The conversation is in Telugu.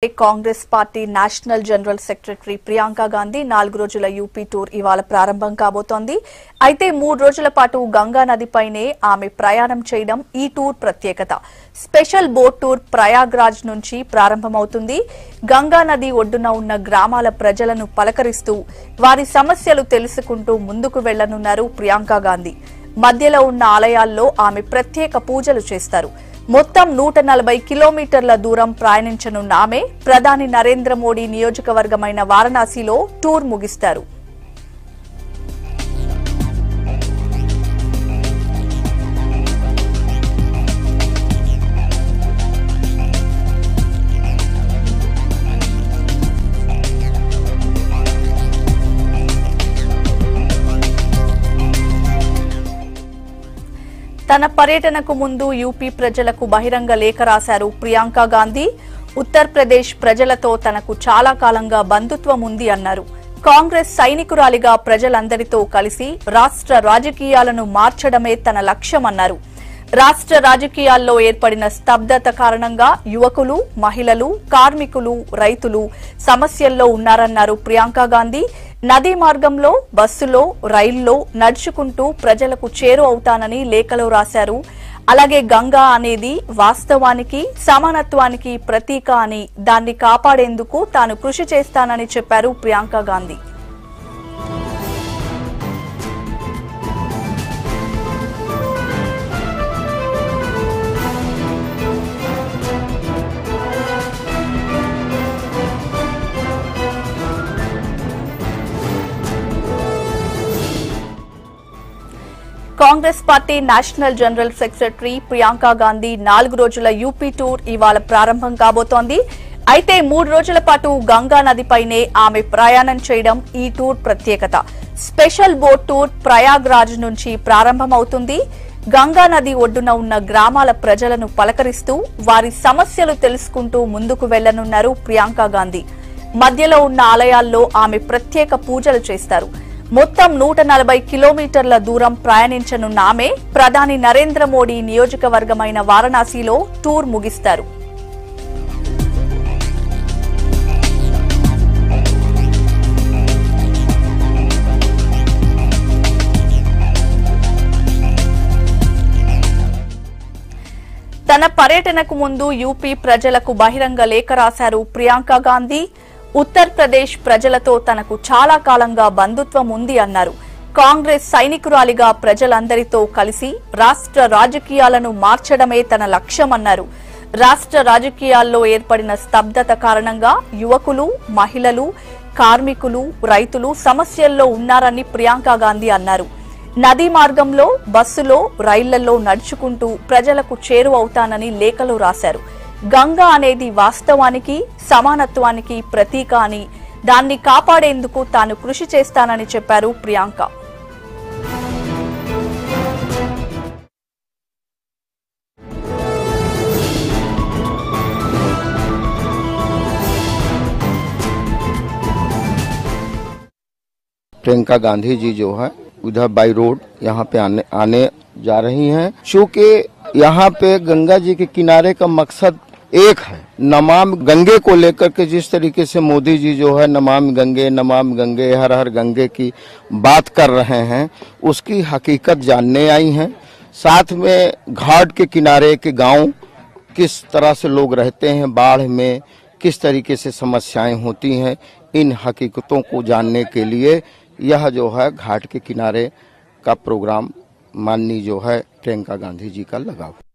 Congress party national general secretary Priyanka Gandhi 4 రోజుల యూపీ టూర్ ఇవాళ ప్రారంభం కాబోతోంది. అయితే 3 రోజుల పాటు గంగా నదిపైనే ఆమె ప్రయాణం చేయడం ఈ టూర్ ప్రత్యేకత. స్పెషల్ బోట్ టూర్ ప్రయాగ్రాజ్ నుంచి ప్రారంభమవుతుంది. గంగా నది ఒడ్డున ఉన్న గ్రామాల ప్రజలను పలకరిస్తూ వారి సమస్యలు తెలుసుకుంటూ ముందుకు వెళ్లనున్నారు ప్రియాంక గాంధీ. మధ్యలో ఉన్న ఆలయాల్లో ఆమె ప్రత్యేక పూజలు చేస్తారు. మొత్తం 140 కిలోమీటర్ల దూరం ప్రయాణించనున్న ఆమె ప్రధాని నరేంద్ర మోడీ నియోజకవర్గమైన వారణాసిలో టూర్ ముగిస్తారు. తన పర్యటనకు ముందు యూపీ ప్రజలకు బహిరంగ లేఖ రాశారు ప్రియాంక గాంధీ. ఉత్తరప్రదేశ్ ప్రజలతో తనకు చాలా కాలంగా బంధుత్వం ఉంది అన్నారు. కాంగ్రెస్ సైనికురాలిగా ప్రజలందరితో కలిసి రాష్ట్ర రాజకీయాలను మార్చడమే తన లక్ష్యమన్నారు. రాష్ట్ర రాజకీయాల్లో ఏర్పడిన స్తబ్దత కారణంగా యువకులు, మహిళలు, కార్మికులు, రైతులు సమస్యల్లో ఉన్నారన్నారు ప్రియాంక గాంధీ. నదీ మార్గంలో, బస్సులో, రైల్లో నడుచుకుంటూ ప్రజలకు చేరు అవుతానని లేఖలో రాశారు. అలాగే గంగా అనేది వాస్తవానికి, సమానత్వానికి ప్రతీక అని, దాన్ని కాపాడేందుకు తాను కృషి చేస్తానని చెప్పారు Priyanka Gandhi. Congress party national general secretary Priyanka Gandhi 4 రోజుల యూపీ టూర్ ఇవాళ ప్రారంభం కాబోతోంది. అయితే 3 రోజుల పాటు గంగా నదిపైనే ఆమె ప్రయాణం చేయడం ఈ టూర్ ప్రత్యేకత. స్పెషల్ బోట్ టూర్ ప్రయాగ్రాజ్ నుంచి ప్రారంభమవుతుంది. గంగా నది ఒడ్డున ఉన్న గ్రామాల ప్రజలను పలకరిస్తూ వారి సమస్యలు తెలుసుకుంటూ ముందుకు వెళ్లనున్నారు ప్రియాంక గాంధీ. మధ్యలో ఉన్న ఆలయాల్లో ఆమె ప్రత్యేక పూజలు చేస్తారు. మొత్తం 140 కిలోమీటర్ల దూరం ప్రయాణించనున్న ఆమె ప్రధాని నరేంద్ర మోడీ నియోజకవర్గమైన వారణాసిలో టూర్ ముగిస్తారు. తన పర్యటనకు ముందు యూపీ ప్రజలకు బహిరంగ లేఖ రాశారు ప్రియాంక గాంధీ. ఉత్తరప్రదేశ్ ప్రజలతో తనకు చాలా కాలంగా బంధుత్వం ఉంది అన్నారు. కాంగ్రెస్ సైనికురాలిగా ప్రజలందరితో కలిసి రాష్ట్ర రాజకీయాలను మార్చడమే తన లక్ష్యమన్నారు. రాష్ట్ర రాజకీయాల్లో ఏర్పడిన స్తబ్దత కారణంగా యువకులు, మహిళలు, కార్మికులు, రైతులు సమస్యల్లో ఉన్నారని ప్రియాంక గాంధీ అన్నారు. నదీ మార్గంలో, బస్సులో, రైళ్లలో నడుచుకుంటూ ప్రజలకు చేరువవుతానని లేఖలో రాశారు. గంగా అనేది వాస్తవానికి, సమానత్వానికి ప్రతీక అని, దాన్ని కాపాడేందుకు తాను కృషి చేస్తానని చెప్పారు ప్రియాంక. प्रियंका गांधी जी जो है उधर बाई रोड यहाँ पे आने जा रही हैं। चूँकि यहाँ पे गंगा जी के किनारे का मकसद एक है। नमामि गंगे को लेकर के जिस तरीके से मोदी जी जो है नमामि गंगे हर हर गंगे की बात कर रहे हैं, उसकी हकीकत जानने आई हैं। साथ में घाट के किनारे के गांव किस तरह से लोग रहते हैं, बाढ़ में किस तरीके से समस्याएं होती हैं, इन हकीकतों को जानने के लिए यह जो है घाट के किनारे का प्रोग्राम माननीय जो है प्रियंका गांधी जी का लगा हुआ।